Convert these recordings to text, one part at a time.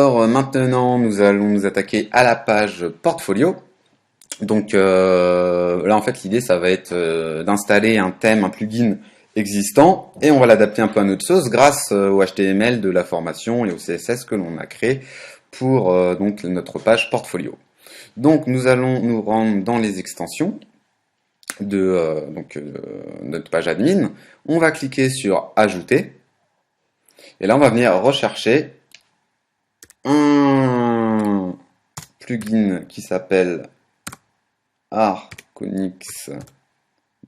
Alors maintenant, nous allons nous attaquer à la page portfolio. Donc là, en fait, l'idée, ça va être d'installer un thème, un plugin existant, et on va l'adapter un peu à notre sauce grâce au HTML de la formation et au CSS que l'on a créé pour donc notre page portfolio. Donc nous allons nous rendre dans les extensions de notre page admin. On va cliquer sur Ajouter, et là, on va venir rechercher un plugin qui s'appelle Arconix,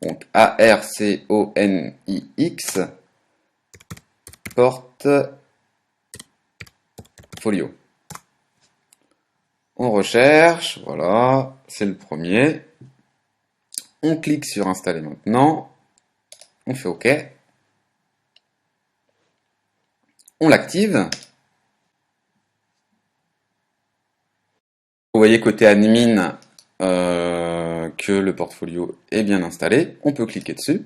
donc Arconix Portfolio. On recherche, voilà, c'est le premier. On clique sur Installer maintenant. On fait OK. On l'active. Vous voyez côté admin que le portfolio est bien installé. On peut cliquer dessus.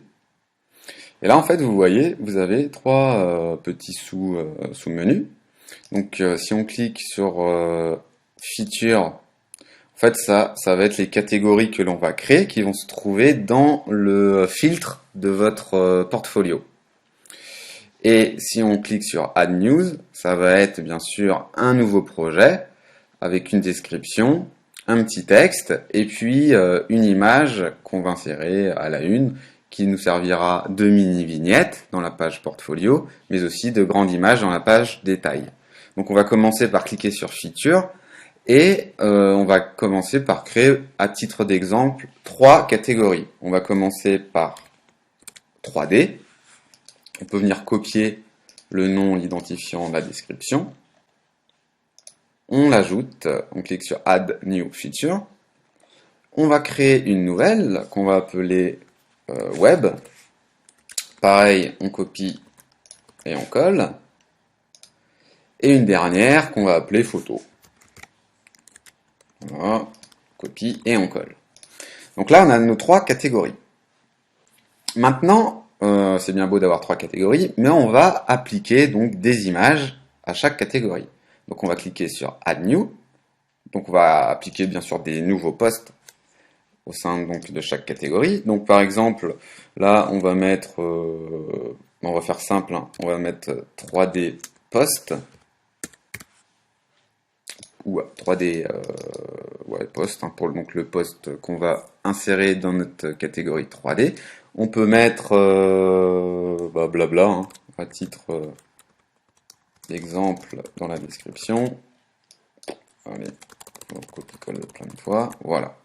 Et là, en fait, vous voyez, vous avez trois petits sous-menus. Donc, si on clique sur Feature, en fait, ça va être les catégories que l'on va créer qui vont se trouver dans le filtre de votre portfolio. Et si on clique sur Add News, ça va être bien sûr un nouveau projet avec une description, un petit texte et puis une image qu'on va insérer à la une qui nous servira de mini-vignette dans la page portfolio, mais aussi de grande image dans la page détail. Donc on va commencer par cliquer sur Feature et on va commencer par créer, à titre d'exemple, trois catégories. On va commencer par 3D. On peut venir copier le nom, l'identifiant, la description. On l'ajoute, on clique sur Add New Feature. On va créer une nouvelle qu'on va appeler Web. Pareil, on copie et on colle. Et une dernière qu'on va appeler Photo. Voilà, copie et on colle. Donc là, on a nos trois catégories. Maintenant, c'est bien beau d'avoir trois catégories, mais on va appliquer donc des images à chaque catégorie. Donc on va cliquer sur Add New. Donc on va appliquer bien sûr des nouveaux posts au sein donc de chaque catégorie. Donc par exemple, là on va mettre, on va faire simple, hein, on va mettre 3D post ou 3D post hein, pour donc le post qu'on va insérer dans notre catégorie 3D. On peut mettre blabla hein, à titre d'exemple dans la description. Allez, on copie-colle plein de fois. Voilà.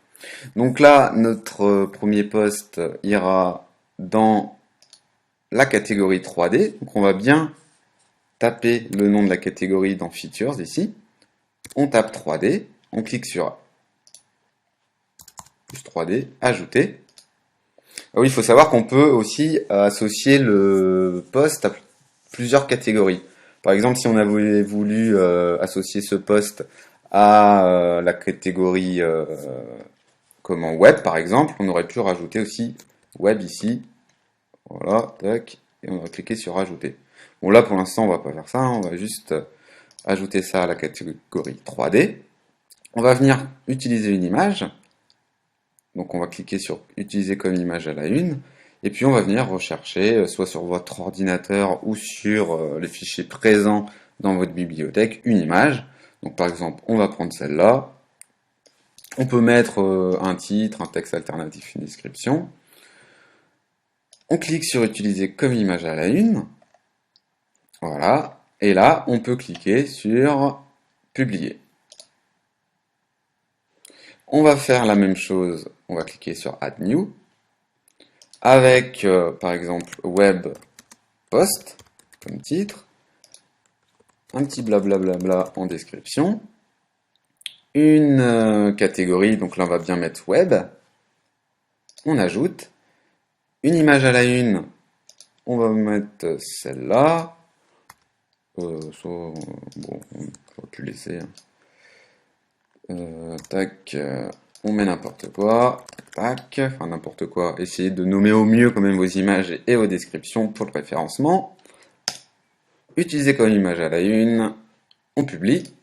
Donc là, notre premier post ira dans la catégorie 3D. Donc on va bien taper le nom de la catégorie dans Features ici. On tape 3D. On clique sur plus 3D, ajouter. Ah oui, il faut savoir qu'on peut aussi associer le post à plusieurs catégories. Par exemple, si on avait voulu associer ce post à la catégorie web, par exemple, on aurait pu rajouter aussi web ici. Voilà, tac, et on va cliquer sur ajouter. Bon, là, pour l'instant, on va pas faire ça, hein, on va juste ajouter ça à la catégorie 3D. On va venir utiliser une image. Donc, on va cliquer sur utiliser comme image à la une. Et puis, on va venir rechercher, soit sur votre ordinateur ou sur les fichiers présents dans votre bibliothèque, une image. Donc, par exemple, on va prendre celle-là. On peut mettre un titre, un texte alternatif, une description. On clique sur utiliser comme image à la une. Voilà. Et là, on peut cliquer sur publier. On va faire la même chose. On va cliquer sur Add New. Avec, par exemple, Web Post, comme titre. Un petit blablabla en description. Une catégorie, donc là on va bien mettre Web. On ajoute. Une image à la une, on va mettre celle-là. Bon, on va plus laisser. Tac, on met n'importe quoi. Tac, enfin n'importe quoi. Essayez de nommer au mieux quand même vos images et vos descriptions pour le référencement. Utiliser comme image à la une. On publie.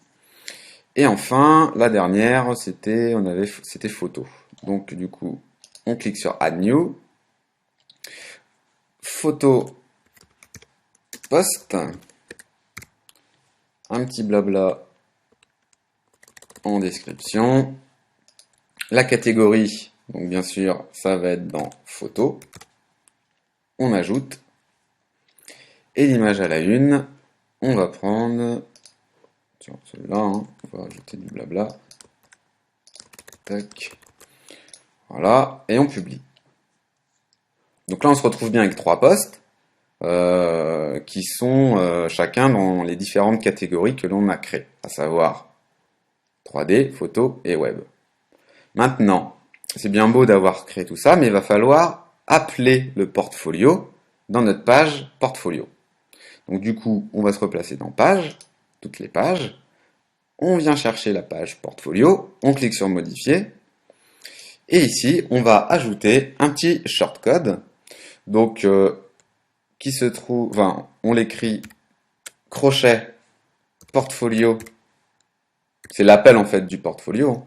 Et enfin, la dernière, c'était photo. Donc du coup, on clique sur Add New, photo post, un petit blabla en description, la catégorie, donc bien sûr, ça va être dans photo, on ajoute, et l'image à la une, on va prendre, tiens, celle-là, hein, on va ajouter du blabla, tac, voilà, et on publie. Donc là, on se retrouve bien avec 3 posts qui sont chacun dans les différentes catégories que l'on a créées, à savoir 3D, photo et web. Maintenant, c'est bien beau d'avoir créé tout ça, mais il va falloir appeler le portfolio dans notre page portfolio. Donc du coup, on va se replacer dans page, toutes les pages, on vient chercher la page portfolio, on clique sur modifier, et ici, on va ajouter un petit shortcode. Donc, qui se trouve, enfin, on l'écrit crochet portfolio, c'est l'appel en fait du portfolio,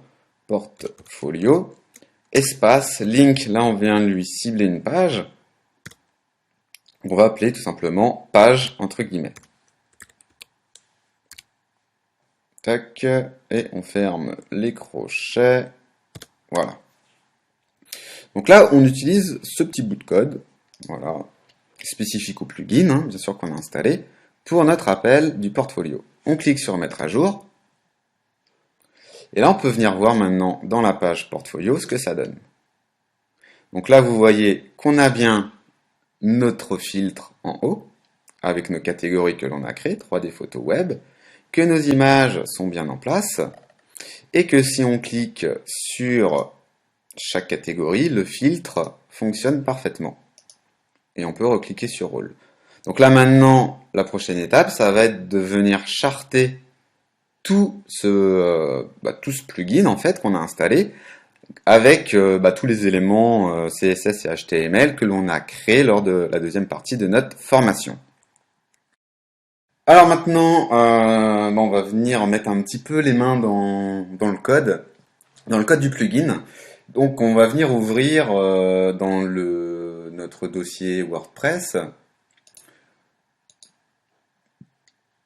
portfolio, espace, link, là on vient lui cibler une page, on va appeler tout simplement page entre guillemets. Tac, et on ferme les crochets, voilà. Donc là, on utilise ce petit bout de code, voilà, spécifique au plugin, hein, bien sûr qu'on a installé, pour notre appel du portfolio. On clique sur mettre à jour, et là on peut venir voir maintenant dans la page portfolio ce que ça donne. Donc là vous voyez qu'on a bien notre filtre en haut, avec nos catégories que l'on a créées, 3D photo web, que nos images sont bien en place, et que si on clique sur chaque catégorie, le filtre fonctionne parfaitement. Et on peut recliquer sur All. Donc là maintenant, la prochaine étape, ça va être de venir charter tout ce plugin en fait qu'on a installé avec tous les éléments CSS et HTML que l'on a créés lors de la deuxième partie de notre formation. Alors maintenant, on va venir mettre un petit peu les mains dans le code du plugin. Donc on va venir ouvrir dans notre dossier WordPress.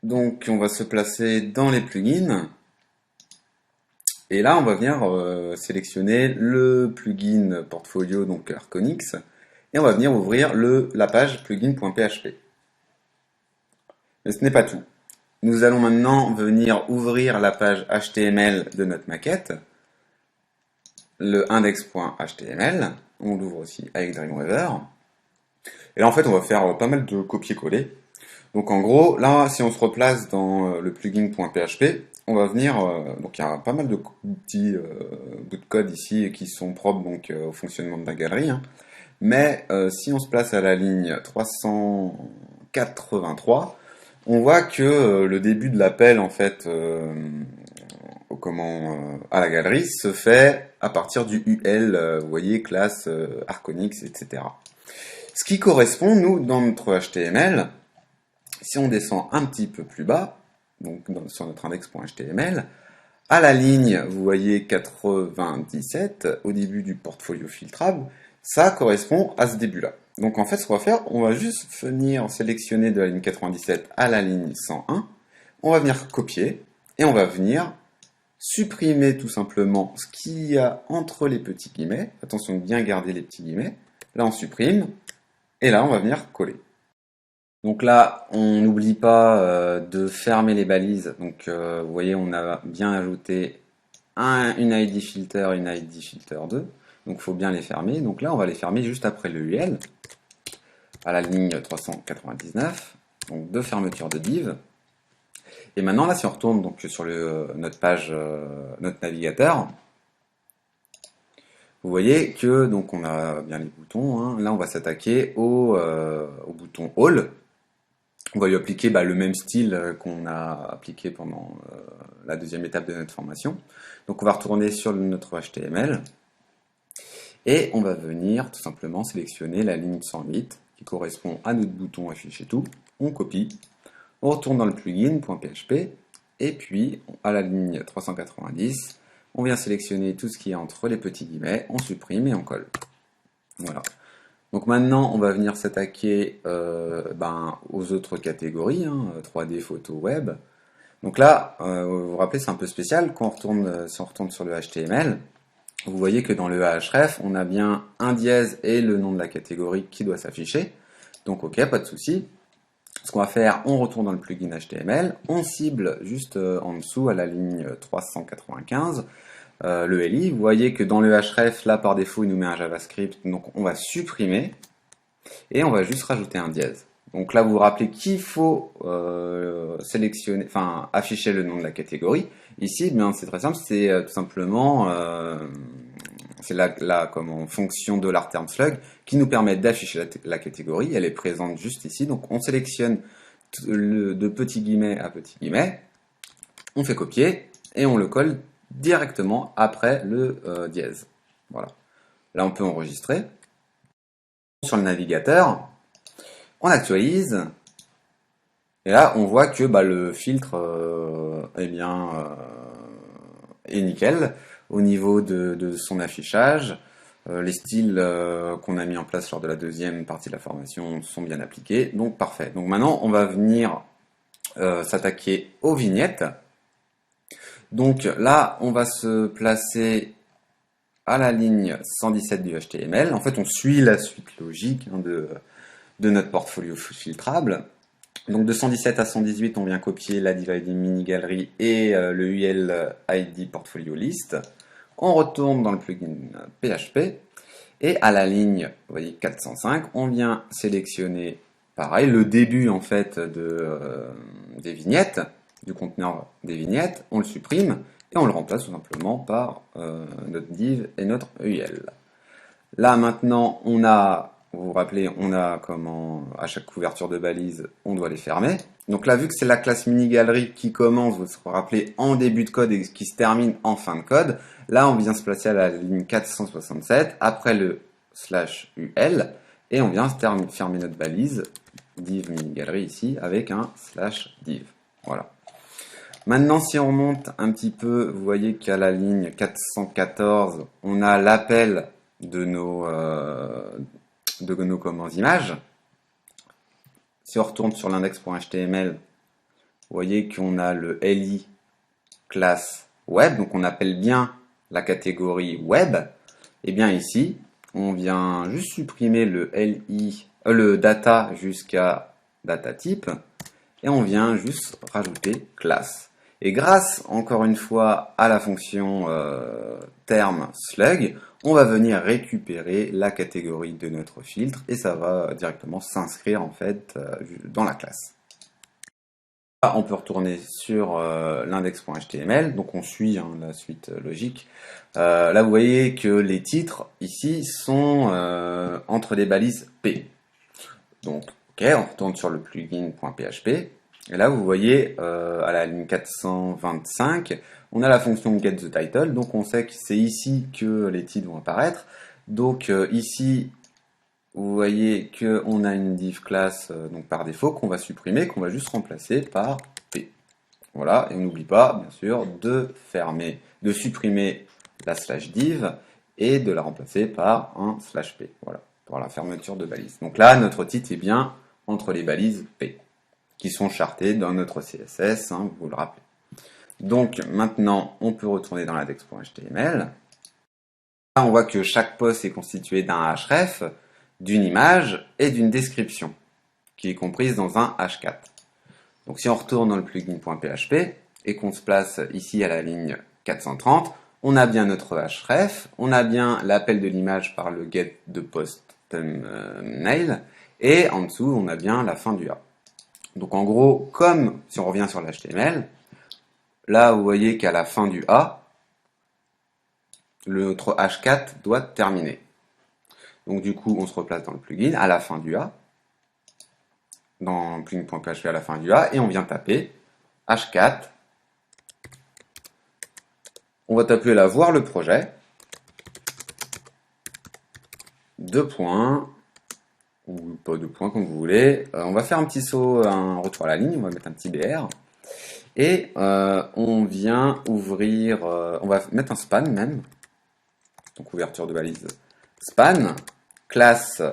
Donc on va se placer dans les plugins. Et là on va venir sélectionner le plugin portfolio, donc Arconix. Et on va venir ouvrir la page plugin.php. Mais ce n'est pas tout. Nous allons maintenant venir ouvrir la page HTML de notre maquette, le index.html. On l'ouvre aussi avec Dreamweaver. Et là, en fait, on va faire pas mal de copier-coller. Donc, en gros, là, si on se replace dans le plugin.php, on va venir. Donc, il y a pas mal de petits bouts de code ici qui sont propres donc, au fonctionnement de la galerie. Hein. Mais si on se place à la ligne 383, on voit que le début de l'appel en fait à la galerie se fait à partir du UL, vous voyez, classe Arconix, etc. Ce qui correspond, nous, dans notre HTML, si on descend un petit peu plus bas, donc sur notre index.html, à la ligne, vous voyez 97, au début du portfolio filtrable, ça correspond à ce début-là. Donc en fait, ce qu'on va faire, on va juste venir sélectionner de la ligne 97 à la ligne 101. On va venir copier et on va venir supprimer tout simplement ce qu'il y a entre les petits guillemets. Attention de bien garder les petits guillemets. Là, on supprime et là, on va venir coller. Donc là, on n'oublie pas de fermer les balises. Donc vous voyez, on a bien ajouté une ID filter, une ID filter 2. Donc il faut bien les fermer. Donc là, on va les fermer juste après le UL, à la ligne 399. Donc deux fermetures de div. Et maintenant, là, si on retourne donc, sur notre page, notre navigateur, vous voyez que donc on a bien les boutons. Hein. Là, on va s'attaquer au bouton All. On va lui appliquer le même style qu'on a appliqué pendant la deuxième étape de notre formation. Donc on va retourner sur notre HTML et on va venir tout simplement sélectionner la ligne 108 qui correspond à notre bouton afficher tout. On copie, on retourne dans le plugin.php Et puis, à la ligne 390, on vient sélectionner tout ce qui est entre les petits guillemets, on supprime et on colle. Voilà. Donc maintenant, on va venir s'attaquer aux autres catégories, 3D, photo, web. Donc là, vous vous rappelez, c'est un peu spécial. Quand on retourne, si on retourne sur le HTML, vous voyez que dans le href, on a bien un dièse et le nom de la catégorie qui doit s'afficher. Donc ok, pas de souci. Ce qu'on va faire, on retourne dans le plugin HTML, on cible juste en dessous à la ligne 395 le LI. Vous voyez que dans le href, là par défaut, il nous met un JavaScript, donc on va supprimer et on va juste rajouter un dièse. Donc là, vous vous rappelez qu'il faut sélectionner, enfin afficher le nom de la catégorie. Ici, bien c'est très simple, c'est tout simplement c'est la fonction $term_slug qui nous permet d'afficher la catégorie. Elle est présente juste ici. Donc on sélectionne de petits guillemets à petits guillemets, on fait copier et on le colle directement après le dièse. Voilà. Là on peut enregistrer. Sur le navigateur, on actualise. Et là on voit que le filtre est nickel au niveau de son affichage. Les styles qu'on a mis en place lors de la deuxième partie de la formation sont bien appliqués, donc parfait. Donc maintenant, on va venir s'attaquer aux vignettes. Donc là, on va se placer à la ligne 117 du HTML. En fait, on suit la suite logique de notre portfolio filtrable. Donc de 117 à 118, on vient copier la div-id mini galerie et le UL ID portfolio list. On retourne dans le plugin PHP et à la ligne, vous voyez 405, on vient sélectionner pareil le début en fait des vignettes, du conteneur des vignettes, on le supprime et on le remplace tout simplement par notre div et notre UL. Là maintenant, on a, vous vous rappelez, on a à chaque couverture de balise, on doit les fermer. Donc là, vu que c'est la classe mini-galerie qui commence, vous vous rappelez, en début de code et qui se termine en fin de code, là on vient se placer à la ligne 467, après le /ul, et on vient fermer notre balise, div mini-galerie ici, avec un /div. Voilà. Maintenant, si on remonte un petit peu, vous voyez qu'à la ligne 414, on a l'appel de nos images. Si on retourne sur l'index.html, vous voyez qu'on a le li classe web, donc on appelle bien la catégorie web. Et bien ici, on vient juste supprimer le data jusqu'à data type et on vient juste rajouter classe. Et grâce, encore une fois, à la fonction term_slug, on va venir récupérer la catégorie de notre filtre et ça va directement s'inscrire en fait dans la classe. Là, on peut retourner sur l'index.html, donc on suit la suite logique. Là, vous voyez que les titres ici sont entre les balises P. Donc, ok, on retourne sur le plugin.php. Et là, vous voyez, à la ligne 425, on a la fonction getTheTitle, donc on sait que c'est ici que les titres vont apparaître. Donc ici, vous voyez qu'on a une div class donc par défaut qu'on va supprimer, qu'on va juste remplacer par P. Voilà, et on n'oublie pas, bien sûr, de supprimer la /div et de la remplacer par un /p. Voilà, pour la fermeture de balise. Donc là, notre titre est bien entre les balises P, qui sont chartées dans notre CSS, vous le rappelez. Donc maintenant, on peut retourner dans l'index.html. Là, on voit que chaque post est constitué d'un href, d'une image et d'une description, qui est comprise dans un h4. Donc si on retourne dans le plugin.php et qu'on se place ici à la ligne 430, on a bien notre href, on a bien l'appel de l'image par le get de post thumbnail, et en dessous, on a bien la fin du A. Donc en gros, comme si on revient sur l'HTML, là vous voyez qu'à la fin du A, notre H4 doit terminer. Donc du coup, on se replace dans le plugin à la fin du A, dans plugin.php à la fin du A, et on vient taper H4. On va taper là, voir le projet. 2 points, ou pas 2 points comme vous voulez. On va faire un petit saut, un retour à la ligne, on va mettre un petit BR. Et on vient ouvrir, on va mettre un span même, donc ouverture de balise span, classe,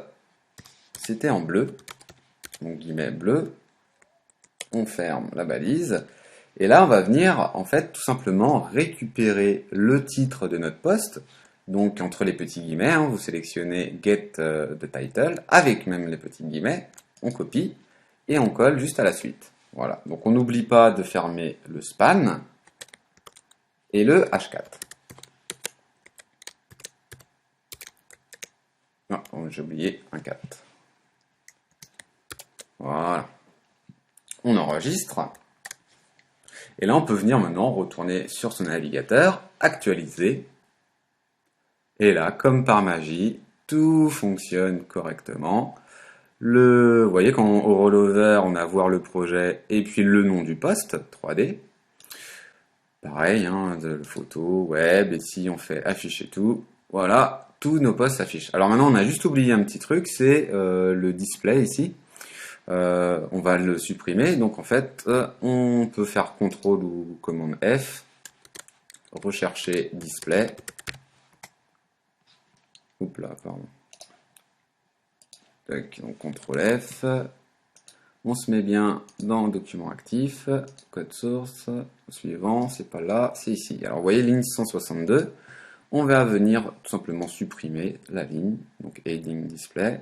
c'était en bleu, donc guillemets bleu, on ferme la balise, et là on va venir en fait tout simplement récupérer le titre de notre poste, donc entre les petits guillemets, hein, vous sélectionnez get the title, avec même les petits guillemets, on copie, et on colle juste à la suite. Voilà, donc on n'oublie pas de fermer le span et le H4. Non, j'ai oublié un 4. Voilà. On enregistre. Et là, on peut venir maintenant retourner sur son navigateur, actualiser. Et là, comme par magie, tout fonctionne correctement. Vous voyez, quand au rollover, on a voir le projet et puis le nom du poste, 3D. Pareil, hein, de photo, web, et si on fait afficher tout, voilà, tous nos postes s'affichent. Alors maintenant, on a juste oublié un petit truc, c'est le display ici. On va le supprimer, donc en fait, on peut faire CTRL ou commande F, rechercher display. Oups là, pardon. Donc CTRL F. On se met bien dans document actif, code source, suivant, c'est pas là, c'est ici. Alors vous voyez, ligne 162, on va venir tout simplement supprimer la ligne, donc heading display.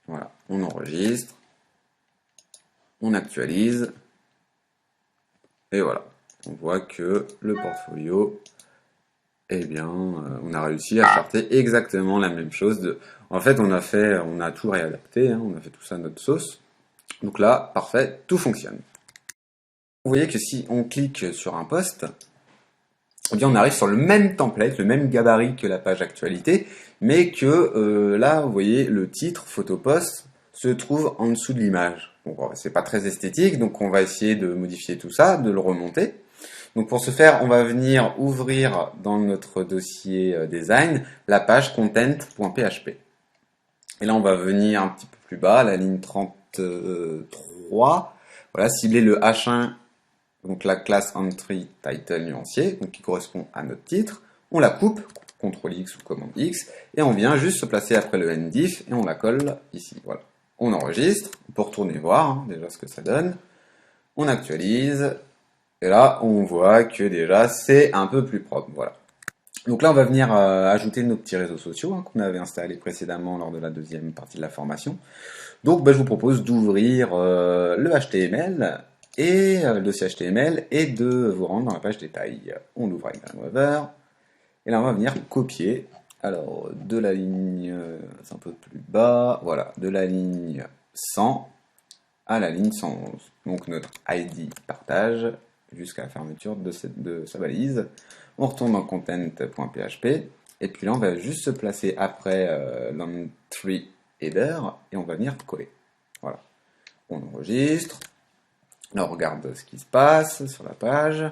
Voilà, on enregistre, on actualise, et voilà. On voit que le portfolio, eh bien, on a réussi à charter exactement la même chose. En fait, on a tout réadapté, hein, on a fait tout ça à notre sauce. Donc là, parfait, tout fonctionne. Vous voyez que si on clique sur un poste, eh bien on arrive sur le même template, le même gabarit que la page actualité, mais que là, vous voyez, le titre photo post se trouve en dessous de l'image. Bon, c'est pas très esthétique, donc on va essayer de modifier tout ça, de le remonter. Donc pour ce faire, on va venir ouvrir dans notre dossier design la page content.php. Et là, on va venir un petit peu plus bas, la ligne 33. Voilà, cibler le H1, donc la classe entry title nuancier, donc qui correspond à notre titre. On la coupe, CTRL X ou commande X, et on vient juste se placer après le NDIF et on la colle ici. Voilà. On enregistre, on peut retourner voir hein, déjà ce que ça donne. On actualise, et là on voit que déjà c'est un peu plus propre. Voilà. Donc là, on va venir ajouter nos petits réseaux sociaux hein, qu'on avait installés précédemment lors de la deuxième partie de la formation. Donc, je vous propose d'ouvrir le HTML et le dossier HTML et de vous rendre dans la page détail. On ouvre avec Mover et là, on va venir copier. Alors, de la ligne, c'est un peu plus bas, voilà, de la ligne 100 à la ligne 111. Donc, notre ID partage jusqu'à la fermeture de sa balise. On retourne dans content.php et puis là on va juste se placer après l'entry header et on va venir coller. Voilà. On enregistre. Là on regarde ce qui se passe sur la page.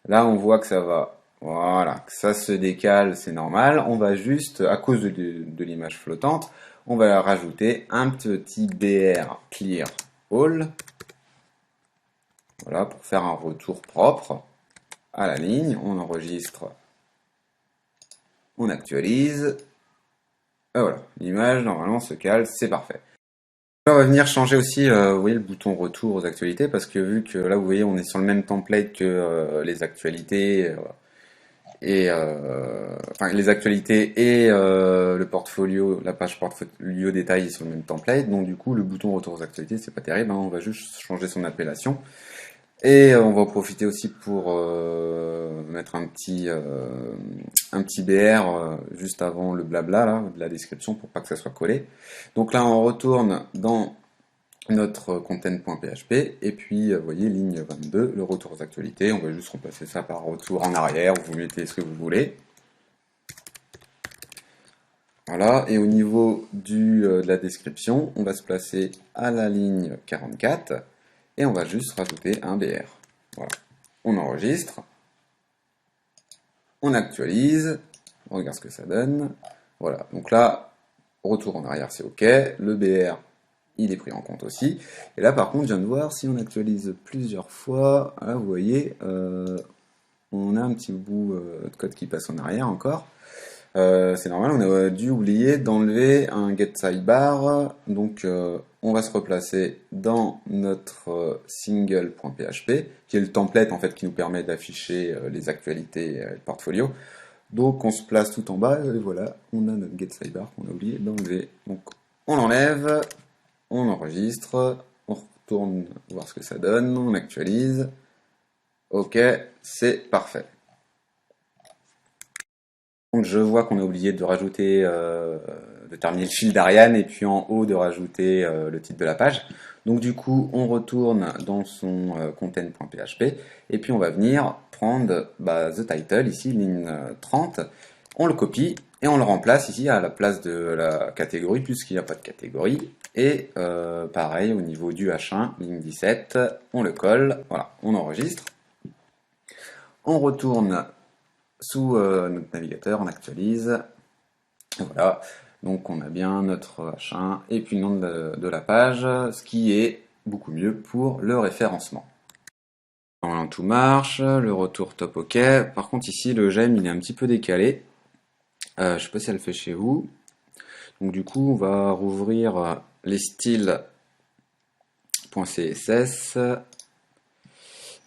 Là on voit que ça va. Voilà, que ça se décale, c'est normal. On va juste, à cause de l'image flottante, on va rajouter un petit BR clear all. Voilà, pour faire un retour propre à la ligne, on enregistre, on actualise, et voilà, l'image normalement se cale, c'est parfait. Là, on va venir changer aussi, vous voyez, le bouton retour aux actualités, parce que vu que là, vous voyez, on est sur le même template que les actualités, enfin, les actualités et le portfolio, la page portfolio détail sur le même template, donc du coup, le bouton retour aux actualités, c'est pas terrible, hein, on va juste changer son appellation. Et on va en profiter aussi pour mettre un petit BR juste avant le blabla là, de la description pour pas que ça soit collé. Donc là on retourne dans notre content.php et puis vous voyez ligne 22, le retour aux actualités. On va juste remplacer ça par retour en arrière, vous mettez ce que vous voulez. Voilà, et au niveau de la description, on va se placer à la ligne 44 et on va juste rajouter un BR. Voilà. On enregistre, on actualise, on regarde ce que ça donne. Voilà, donc là, retour en arrière, c'est OK. Le BR, il est pris en compte aussi. Et là, par contre, je viens de voir, si on actualise plusieurs fois, là, vous voyez, on a un petit bout de code qui passe en arrière encore. C'est normal, on a dû oublier d'enlever un get sidebar, donc on va se replacer dans notre single.php, qui est le template en fait qui nous permet d'afficher les actualités et le portfolio. Donc on se place tout en bas et voilà, on a notre get sidebar qu'on a oublié d'enlever. Donc on l'enlève, on enregistre, on retourne voir ce que ça donne, on actualise. Ok, c'est parfait. Donc je vois qu'on a oublié de rajouter, de terminer le fil d'Ariane et puis en haut de rajouter le titre de la page. Donc du coup, on retourne dans son content.php et puis on va venir prendre the title, ici, ligne 30. On le copie et on le remplace ici à la place de la catégorie puisqu'il n'y a pas de catégorie. Et pareil, au niveau du H1, ligne 17, on le colle, voilà, on enregistre. On retourne sous notre navigateur, on actualise. Voilà, donc on a bien notre H1 et puis le nom de la page, ce qui est beaucoup mieux pour le référencement. Normalement tout marche, le retour top ok. Par contre ici le gem il est un petit peu décalé. Je sais pas si elle le fait chez vous. Donc du coup on va rouvrir les styles.css.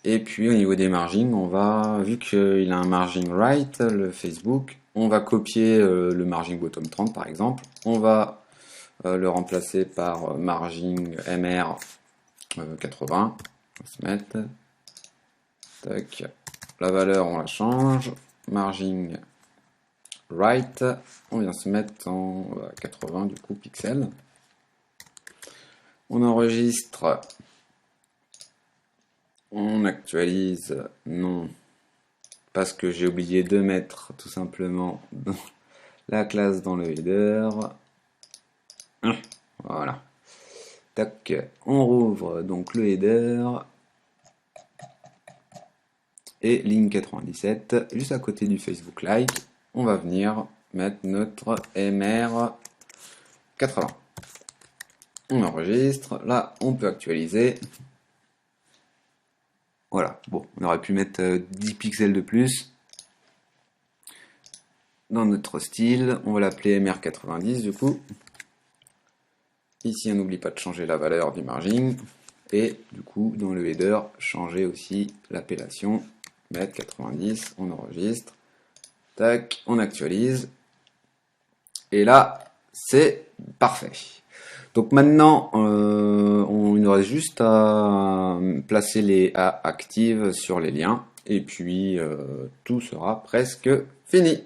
Et puis au niveau des margins, on va, vu qu'il a un margin right, le Facebook, on va copier le margin bottom 30 par exemple. On va le remplacer par margin MR 80. On va se mettre. Tac. La valeur, on la change. Margin right. On vient se mettre en 80 du coup pixels. On enregistre. On actualise, non, parce que j'ai oublié de mettre tout simplement la classe dans le header. Voilà. Tac, on rouvre donc le header. Et ligne 97, juste à côté du Facebook Like, on va venir mettre notre MR 80. On enregistre, là on peut actualiser. Voilà, bon, on aurait pu mettre 10 pixels de plus dans notre style. On va l'appeler MR90 du coup. Ici, on n'oublie pas de changer la valeur du margin. Et du coup, dans le header, changer aussi l'appellation. Mettre 90, on enregistre. Tac, on actualise. Et là, c'est parfait. Donc maintenant, il nous reste juste à placer les A actives sur les liens. Et puis, tout sera presque fini.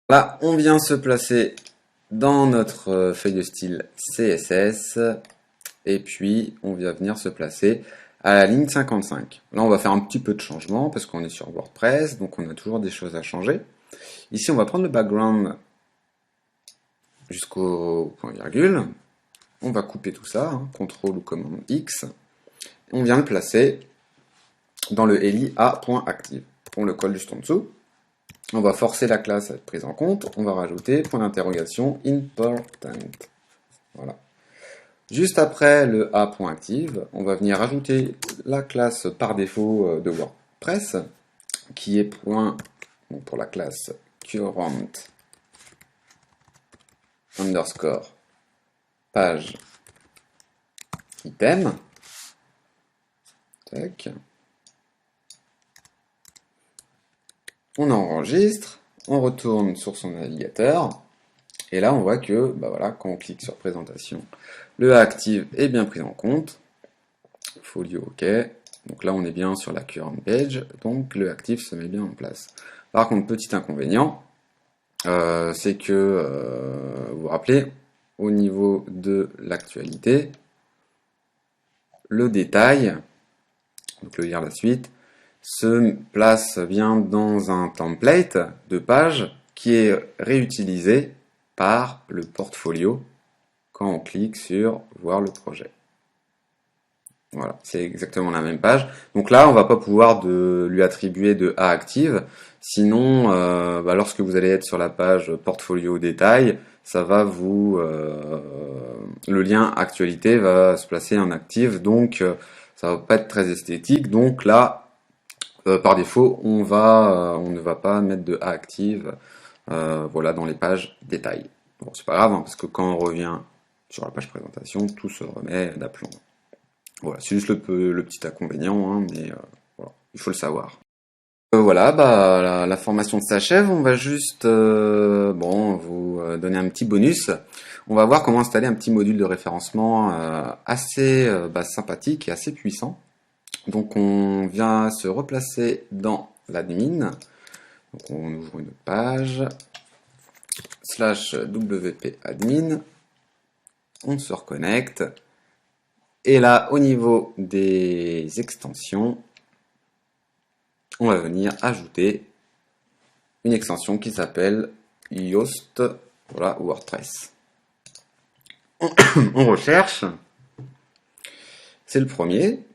Là, on vient se placer dans notre feuille de style CSS. Et puis, on vient venir se placer à la ligne 55. Là, on va faire un petit peu de changement parce qu'on est sur WordPress. Donc, on a toujours des choses à changer. Ici, on va prendre le background jusqu'au point virgule. On va couper tout ça, hein, CTRL ou commande X. On vient le placer dans le li a.active. On le colle juste en dessous. On va forcer la classe à être prise en compte. On va rajouter point d'interrogation important. Voilà. Juste après le a.active, on va venir rajouter la classe par défaut de WordPress, qui est point, donc pour la classe current underscore page item. Tac. On enregistre, on retourne sur son navigateur, et là on voit que voilà, quand on clique sur présentation, le active est bien pris en compte. Folio OK. Donc là on est bien sur la current page, donc le active se met bien en place. Par contre, petit inconvénient, c'est que vous vous rappelez, au niveau de l'actualité, le détail, donc le lire la suite, se place bien dans un template de page qui est réutilisé par le portfolio quand on clique sur voir le projet. Voilà, c'est exactement la même page. Donc là, on va pas pouvoir lui attribuer de A active. Sinon, lorsque vous allez être sur la page portfolio détail, ça va vous le lien actualité va se placer en active, donc ça va pas être très esthétique. Donc là, par défaut, on ne va pas mettre de A active, voilà, dans les pages détails. Bon, c'est pas grave, hein, parce que quand on revient sur la page présentation, tout se remet d'aplomb. Voilà, c'est juste le petit inconvénient, hein, mais voilà, il faut le savoir. Voilà, bah la formation s'achève. On va juste bon vous donner un petit bonus. On va voir comment installer un petit module de référencement assez sympathique et assez puissant. Donc on vient se replacer dans l'admin. Donc on ouvre une page /wp admin. On se reconnecte. Et là, au niveau des extensions, on va venir ajouter une extension qui s'appelle Yoast, voilà, WordPress. On recherche, c'est le premier,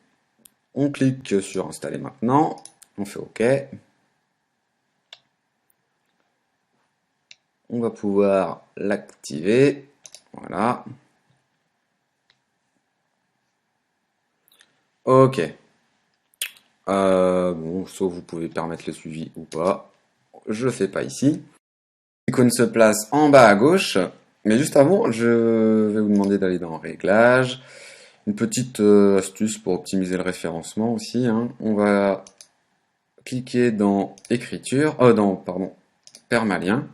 on clique sur installer maintenant, on fait OK. On va pouvoir l'activer, voilà. OK. Bon, sauf vous pouvez permettre le suivi ou pas. Je le fais pas ici. L'icône se place en bas à gauche. Mais juste avant, je vais vous demander d'aller dans Réglages. Une petite astuce pour optimiser le référencement aussi, hein. On va cliquer dans Écriture, pardon, Permalien.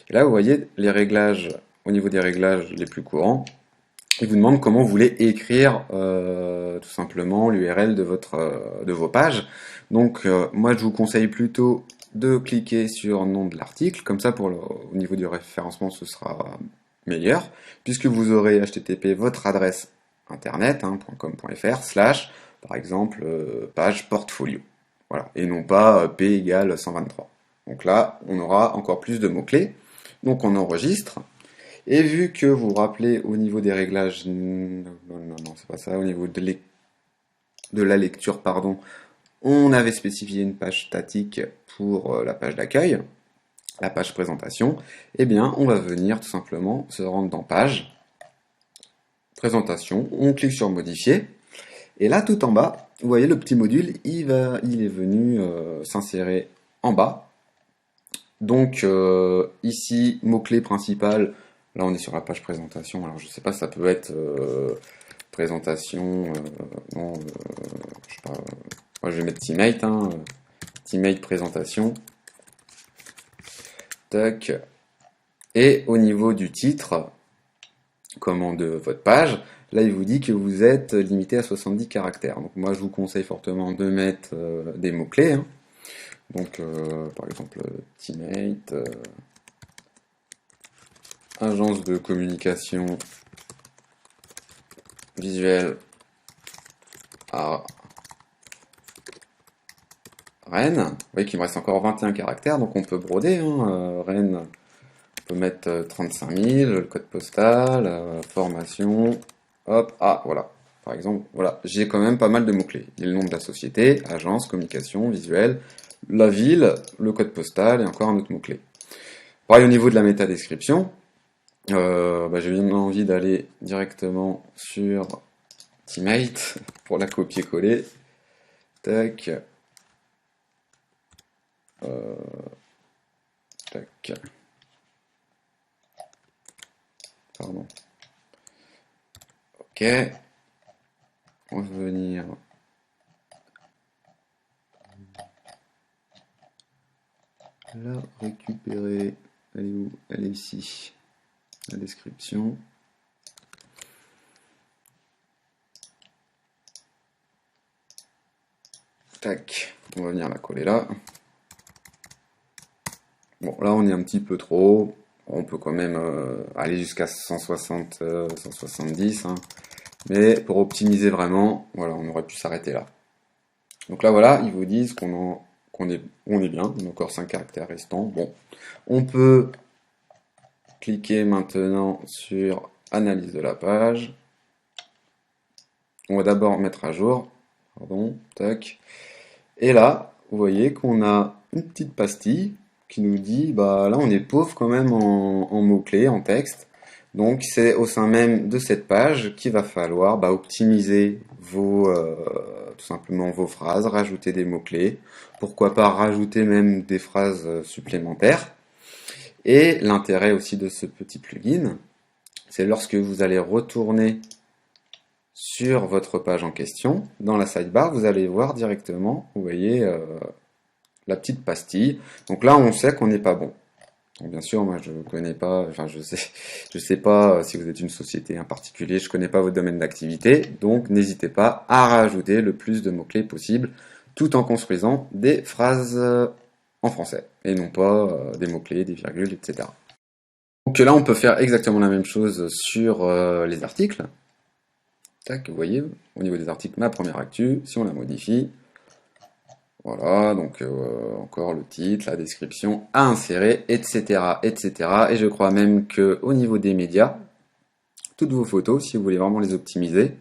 Et là, vous voyez les réglages, au niveau des réglages les plus courants, il vous demande comment vous voulez écrire tout simplement l'URL de vos pages. Donc moi je vous conseille plutôt de cliquer sur nom de l'article, comme ça au niveau du référencement ce sera meilleur, puisque vous aurez http votre adresse internet, hein, .com.fr / par exemple page portfolio. Voilà, et non pas p égale 123. Donc là on aura encore plus de mots-clés. Donc on enregistre. Et vu que vous vous rappelez au niveau des réglages, non, c'est pas ça, au niveau de la lecture, pardon, on avait spécifié une page statique pour la page d'accueil, la page présentation, eh bien on va venir tout simplement se rendre dans page, présentation, on clique sur modifier, et là tout en bas, vous voyez le petit module, il est venu s'insérer en bas. Donc ici, mot-clé principal. Là, on est sur la page présentation. Alors, je sais pas, ça peut être présentation. Non, je sais pas. Moi, je vais mettre teammate. Hein, teammate présentation. Tac. Et au niveau du titre, comment de votre page, là, il vous dit que vous êtes limité à 70 caractères. Donc, moi, je vous conseille fortement de mettre des mots-clés. Hein. Donc, par exemple, teammate. Agence de communication visuelle à Rennes. Vous voyez qu'il me reste encore 21 caractères, donc on peut broder. Hein. Rennes, on peut mettre 35 000, le code postal, formation. Hop, ah voilà. Par exemple, voilà, j'ai quand même pas mal de mots-clés. Il y a le nom de la société, agence, communication, visuelle, la ville, le code postal et encore un autre mot-clé. Pareil au niveau de la métadescription. J'ai bien envie d'aller directement sur Teammate pour la copier-coller. Tac. Tac. Pardon. Ok. On va venir. La récupérer. Elle est où? Elle est ici. La description. Tac. On va venir la coller là. Bon, là on est un petit peu trop haut. On peut quand même aller jusqu'à 160, 170. Hein. Mais pour optimiser vraiment, voilà, on aurait pu s'arrêter là. Donc là voilà, ils vous disent qu'on est bien, on a encore 5 caractères restants. Bon, on peut cliquer maintenant sur analyse de la page. On va d'abord mettre à jour. Pardon, tac. Et là, vous voyez qu'on a une petite pastille qui nous dit, bah là on est pauvre quand même en mots-clés, en texte. Donc c'est au sein même de cette page qu'il va falloir optimiser tout simplement vos phrases, rajouter des mots-clés, pourquoi pas rajouter même des phrases supplémentaires. Et l'intérêt aussi de ce petit plugin, c'est lorsque vous allez retourner sur votre page en question, dans la sidebar, vous allez voir directement, vous voyez la petite pastille. Donc là, on sait qu'on n'est pas bon. Donc bien sûr, moi je connais pas, enfin je sais pas si vous êtes une société en particulier, je connais pas votre domaine d'activité, donc n'hésitez pas à rajouter le plus de mots-clés possible, tout en construisant des phrases en français, et non pas des mots-clés, des virgules, etc. Donc là, on peut faire exactement la même chose sur les articles. Tac, vous voyez, au niveau des articles, ma première actu, si on la modifie, voilà, donc encore le titre, la description à insérer, etc., etc. Et je crois même que au niveau des médias, toutes vos photos, si vous voulez vraiment les optimiser,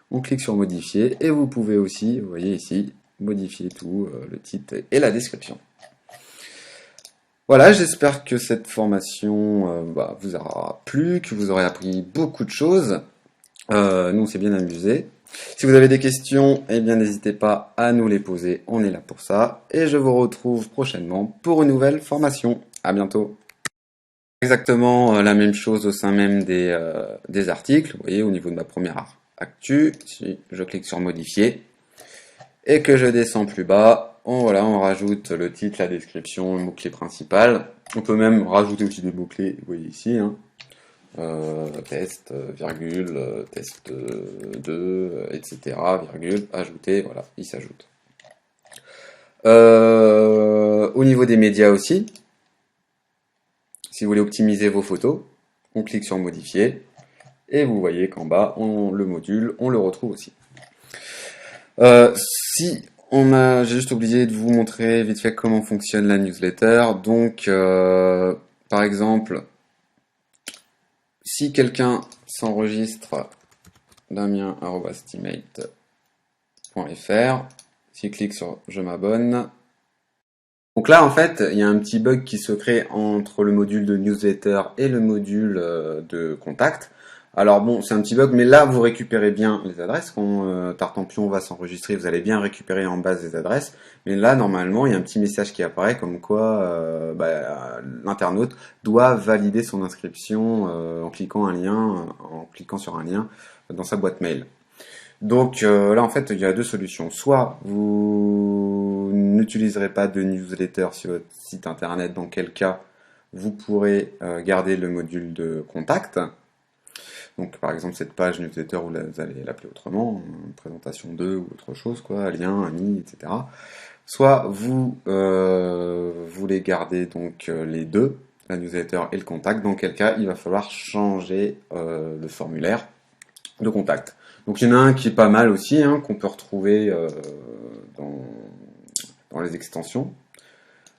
on clique sur modifier et vous pouvez aussi, vous voyez ici, modifier tout, le titre et la description. Voilà, j'espère que cette formation vous aura plu, que vous aurez appris beaucoup de choses. Nous, on s'est bien amusé. Si vous avez des questions, eh bien, n'hésitez pas à nous les poser. On est là pour ça. Et je vous retrouve prochainement pour une nouvelle formation. À bientôt. Exactement la même chose au sein même des articles. Vous voyez, au niveau de ma première actu, si je clique sur modifier et que je descends plus bas, on rajoute le titre, la description, le mot-clé principal. On peut même rajouter aussi des mots-clés, vous voyez ici, hein. Test, virgule, test 2, etc., virgule, ajouter, voilà, il s'ajoute. Au niveau des médias aussi, si vous voulez optimiser vos photos, on clique sur modifier, et vous voyez qu'en bas, le module, on le retrouve aussi. J'ai juste oublié de vous montrer vite fait comment fonctionne la newsletter. Donc, par exemple, si quelqu'un s'enregistre damien@steamate.fr, s'il clique sur je m'abonne. Donc là, en fait, il y a un petit bug qui se crée entre le module de newsletter et le module de contact. Alors bon, c'est un petit bug, mais là, vous récupérez bien les adresses. Quand Tartampion va s'enregistrer, vous allez bien récupérer en base les adresses. Mais là, normalement, il y a un petit message qui apparaît comme quoi l'internaute doit valider son inscription en cliquant sur un lien dans sa boîte mail. Donc là, en fait, il y a deux solutions. Soit vous n'utiliserez pas de newsletter sur votre site internet, dans quel cas vous pourrez garder le module de contact. Donc par exemple cette page newsletter, vous allez l'appeler autrement, présentation 2 ou autre chose, quoi, lien, ami, etc. Soit vous voulez garder donc les deux, la newsletter et le contact, dans quel cas il va falloir changer le formulaire de contact. Donc il y en a un qui est pas mal aussi, hein, qu'on peut retrouver dans les extensions.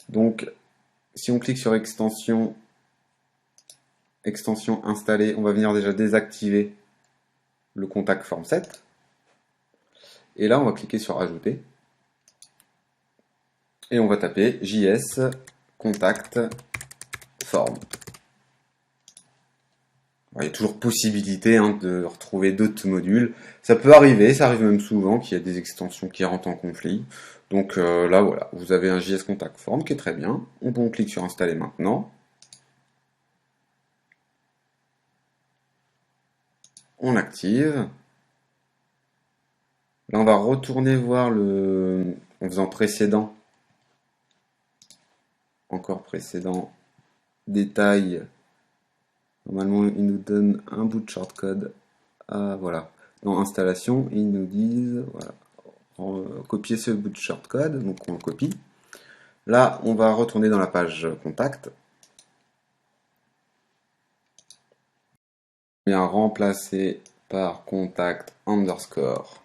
Donc si on clique sur extension installée, on va venir déjà désactiver le contact form 7. Et là on va cliquer sur ajouter. Et on va taper JS contact form. Il y a toujours possibilité de retrouver d'autres modules. Ça peut arriver, ça arrive même souvent qu'il y a des extensions qui rentrent en conflit. Donc là, voilà, vous avez un JS Contact Form qui est très bien. On clique sur Installer maintenant. On active. Là, on va retourner voir en faisant précédent. Encore précédent. Détail. Normalement, ils nous donnent un bout de shortcode. Voilà. Dans installation, ils nous disent, voilà, copier ce bout de shortcode, donc on le copie. Là, on va retourner dans la page contact. Bien remplacer par contact underscore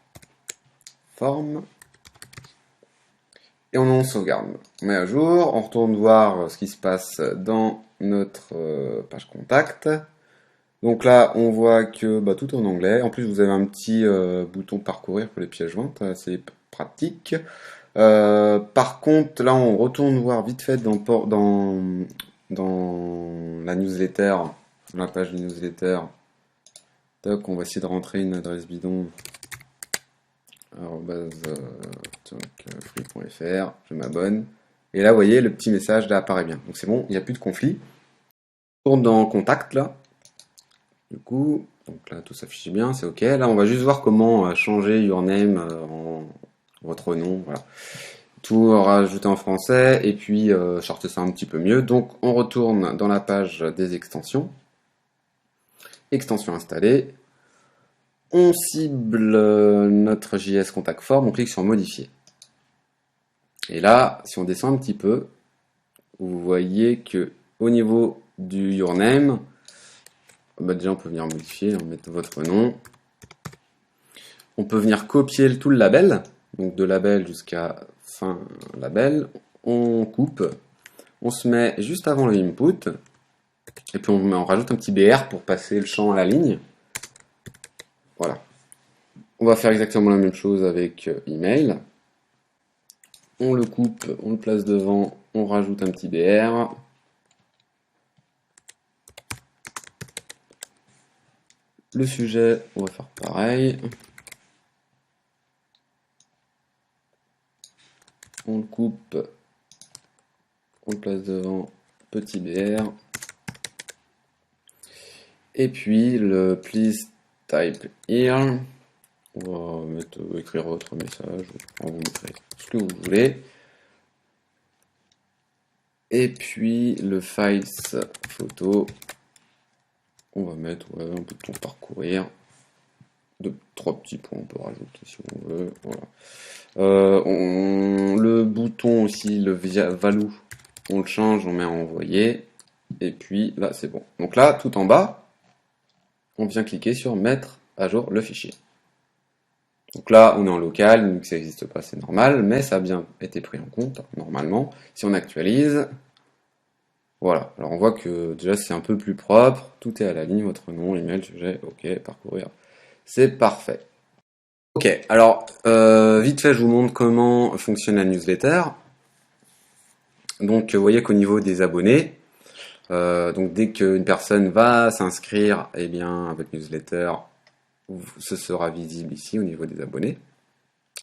form. Et on sauvegarde. On met à jour, on retourne voir ce qui se passe dans notre page contact. Donc là, on voit que tout est en anglais. En plus, vous avez un petit bouton parcourir pour les pièces jointes, c'est pratique. Par contre, là, on retourne voir vite fait dans la newsletter la page de newsletter. Toc, on va essayer de rentrer une adresse bidon. @free.fr, je m'abonne. Et là, vous voyez, le petit message là apparaît bien. Donc c'est bon, il n'y a plus de conflit. On tourne dans contact là. Du coup, donc là tout s'affiche bien, c'est ok. Là, on va juste voir comment changer your name en votre nom. Voilà. Tout rajouter en français et puis sortir ça un petit peu mieux. Donc on retourne dans la page des extensions. Extension installée. On cible notre JS Contact Form, on clique sur modifier. Et là, si on descend un petit peu, vous voyez que au niveau du your name, bah déjà on peut venir modifier, on met votre nom. On peut venir copier tout le label, donc de label jusqu'à fin label. On coupe, on se met juste avant le input, et puis on rajoute un petit BR pour passer le champ à la ligne. Voilà. On va faire exactement la même chose avec email. On le coupe, on le place devant, on rajoute un petit BR. Le sujet, on va faire pareil. On le coupe, on le place devant, petit BR. Et puis le please type here. On va écrire votre message, vous mettrez ce que vous voulez. Et puis le files photo, on va mettre un peu de temps parcourir. Trois petits points on peut rajouter si on veut. Voilà. Le bouton aussi, le value, on le change, on met à envoyer. Et puis là c'est bon. Donc là, tout en bas, on vient cliquer sur mettre à jour le fichier. Donc là, on est en local, donc ça n'existe pas, c'est normal, mais ça a bien été pris en compte, normalement. Si on actualise, voilà. Alors on voit que déjà c'est un peu plus propre, tout est à la ligne, votre nom, email, sujet, ok, parcourir, c'est parfait. Ok, alors vite fait, je vous montre comment fonctionne la newsletter. Donc vous voyez qu'au niveau des abonnés, donc dès qu'une personne va s'inscrire, eh bien, à votre newsletter, ce sera visible ici au niveau des abonnés.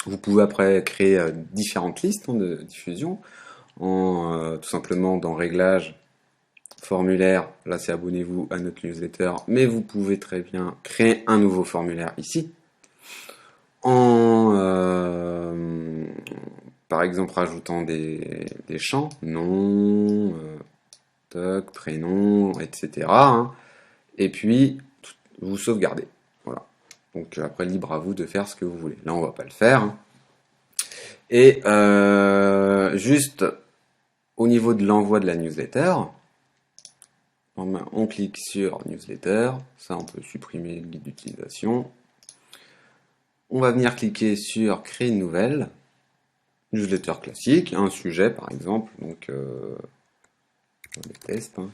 Vous pouvez après créer différentes listes de diffusion en tout simplement dans réglages, formulaire, là c'est abonnez-vous à notre newsletter, mais vous pouvez très bien créer un nouveau formulaire ici en par exemple rajoutant des champs, nom, prénom, etc. hein. Et puis vous sauvegardez. Voilà. Donc après libre à vous de faire ce que vous voulez. Là on va pas le faire. hein. Et juste au niveau de l'envoi de la newsletter, on clique sur newsletter, ça on peut supprimer le guide d'utilisation. On va venir cliquer sur créer une nouvelle, newsletter classique, un sujet par exemple, donc des tests. hein.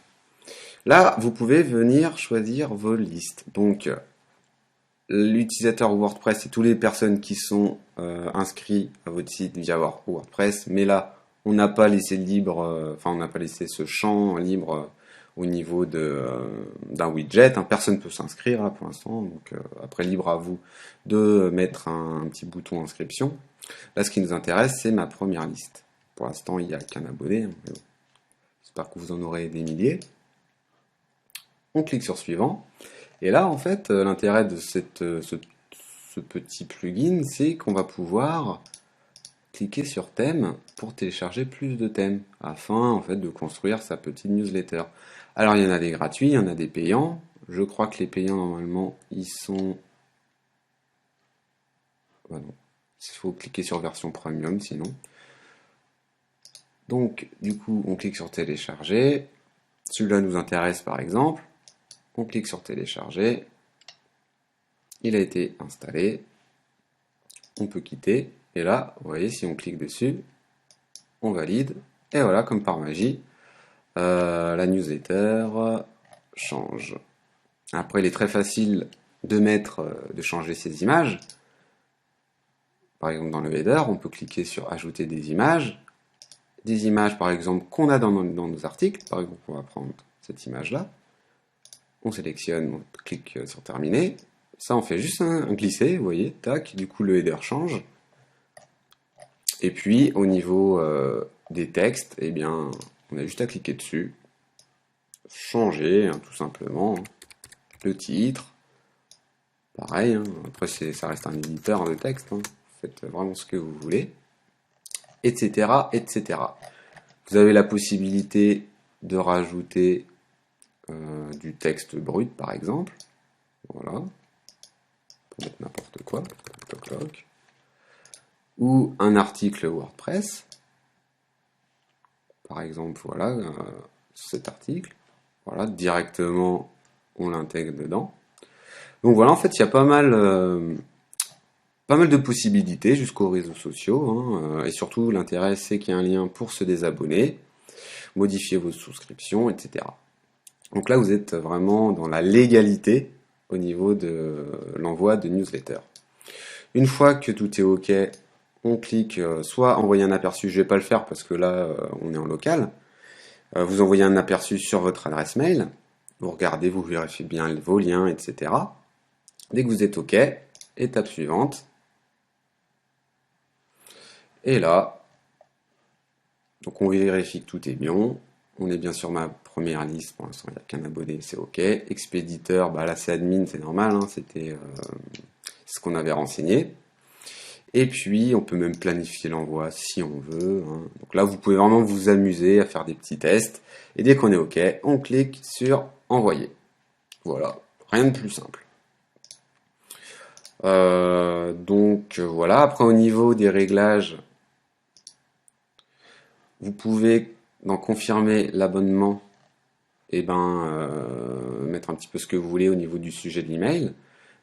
Là, vous pouvez venir choisir vos listes. Donc, l'utilisateur WordPress, c'est toutes les personnes qui sont inscrits à votre site via WordPress, mais là, on n'a pas laissé libre, on n'a pas laissé ce champ libre au niveau d'un widget. hein. Personne ne peut s'inscrire là pour l'instant, donc après libre à vous de mettre un petit bouton inscription. Là, ce qui nous intéresse, c'est ma première liste. Pour l'instant, il n'y a qu'un abonné. Hein, j'espère que vous en aurez des milliers. On clique sur suivant. Et là, en fait, l'intérêt de ce petit plugin, c'est qu'on va pouvoir cliquer sur thème pour télécharger plus de thèmes afin en fait de construire sa petite newsletter. Alors il y en a des gratuits, il y en a des payants. Je crois que les payants normalement ils sont. Ah non. Il faut cliquer sur version premium sinon. Donc du coup on clique sur télécharger. Celui-là nous intéresse par exemple. On clique sur télécharger. Il a été installé. On peut quitter. Et là, vous voyez, si on clique dessus, on valide. Et voilà, comme par magie, la newsletter change. Après, il est très facile de changer ces images. Par exemple, dans le header, on peut cliquer sur ajouter des images. Des images, par exemple, qu'on a dans nos articles. Par exemple, on va prendre cette image-là. On sélectionne, on clique sur terminer. Ça, on fait juste un glisser, vous voyez, tac, du coup le header change. Et puis au niveau des textes, eh bien, on a juste à cliquer dessus, changer, hein, tout simplement, le titre. Pareil, hein, après ça reste un éditeur de texte, hein, faites vraiment ce que vous voulez, etc., etc. Vous avez la possibilité de rajouter du texte brut, par exemple. Voilà. On peut mettre n'importe quoi. Toc, toc. Ou un article WordPress. Par exemple, voilà, cet article. Voilà, directement, on l'intègre dedans. Donc voilà, en fait, il y a pas mal de possibilités jusqu'aux réseaux sociaux. Hein, et surtout, l'intérêt, c'est qu'il y a un lien pour se désabonner, modifier vos souscriptions, etc. Donc là, vous êtes vraiment dans la légalité au niveau de l'envoi de newsletter. Une fois que tout est OK, on clique soit envoyer un aperçu, je ne vais pas le faire parce que là, on est en local. Vous envoyez un aperçu sur votre adresse mail, vous regardez, vous vérifiez bien vos liens, etc. Dès que vous êtes OK, étape suivante. Et là, donc on vérifie que tout est bien. On est bien sur ma première liste, pour l'instant il n'y a qu'un abonné, c'est OK. Expéditeur, bah là c'est admin, c'est normal, hein, c'était ce qu'on avait renseigné. Et puis on peut même planifier l'envoi si on veut. Hein. Donc là vous pouvez vraiment vous amuser à faire des petits tests. Et dès qu'on est OK, on clique sur envoyer. Voilà, rien de plus simple. Donc voilà, après au niveau des réglages, vous pouvez dans confirmer l'abonnement et mettre un petit peu ce que vous voulez au niveau du sujet de l'email.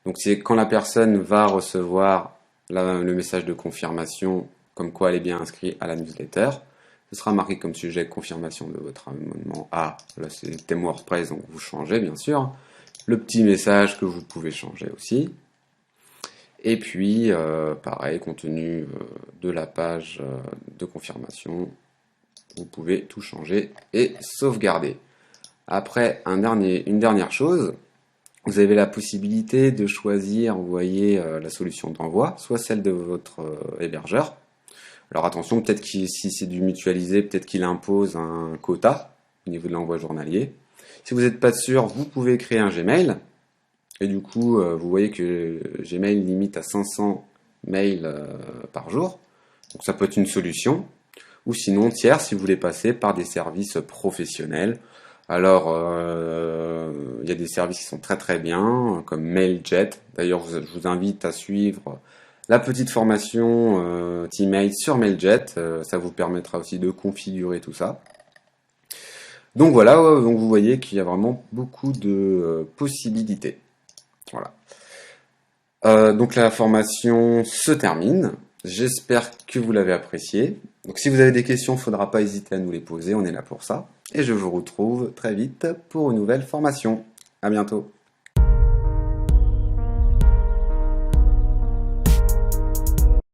Donc c'est quand la personne va recevoir le message de confirmation comme quoi elle est bien inscrite à la newsletter, ce sera marqué comme sujet confirmation de votre abonnement. Ah, là c'est thème WordPress, donc vous changez bien sûr. Le petit message que vous pouvez changer aussi. Et puis, pareil, contenu de la page de confirmation, vous pouvez tout changer et sauvegarder. Après, une dernière chose, vous avez la possibilité de choisir, vous voyez, la solution d'envoi, soit celle de votre hébergeur. Alors attention, peut-être que si c'est du mutualisé, peut-être qu'il impose un quota au niveau de l'envoi journalier. Si vous n'êtes pas sûr, vous pouvez créer un Gmail. Et du coup, vous voyez que Gmail limite à 500 mails par jour. Donc ça peut être une solution. Ou sinon, tiers, si vous voulez passer par des services professionnels. Alors, il y a des services qui sont très très bien, comme MailJet. D'ailleurs, je vous invite à suivre la petite formation Teamail sur MailJet. Ça vous permettra aussi de configurer tout ça. Donc voilà, donc vous voyez qu'il y a vraiment beaucoup de possibilités. Voilà. Donc la formation se termine. J'espère que vous l'avez apprécié. Donc si vous avez des questions, il ne faudra pas hésiter à nous les poser, on est là pour ça. Et je vous retrouve très vite pour une nouvelle formation. À bientôt.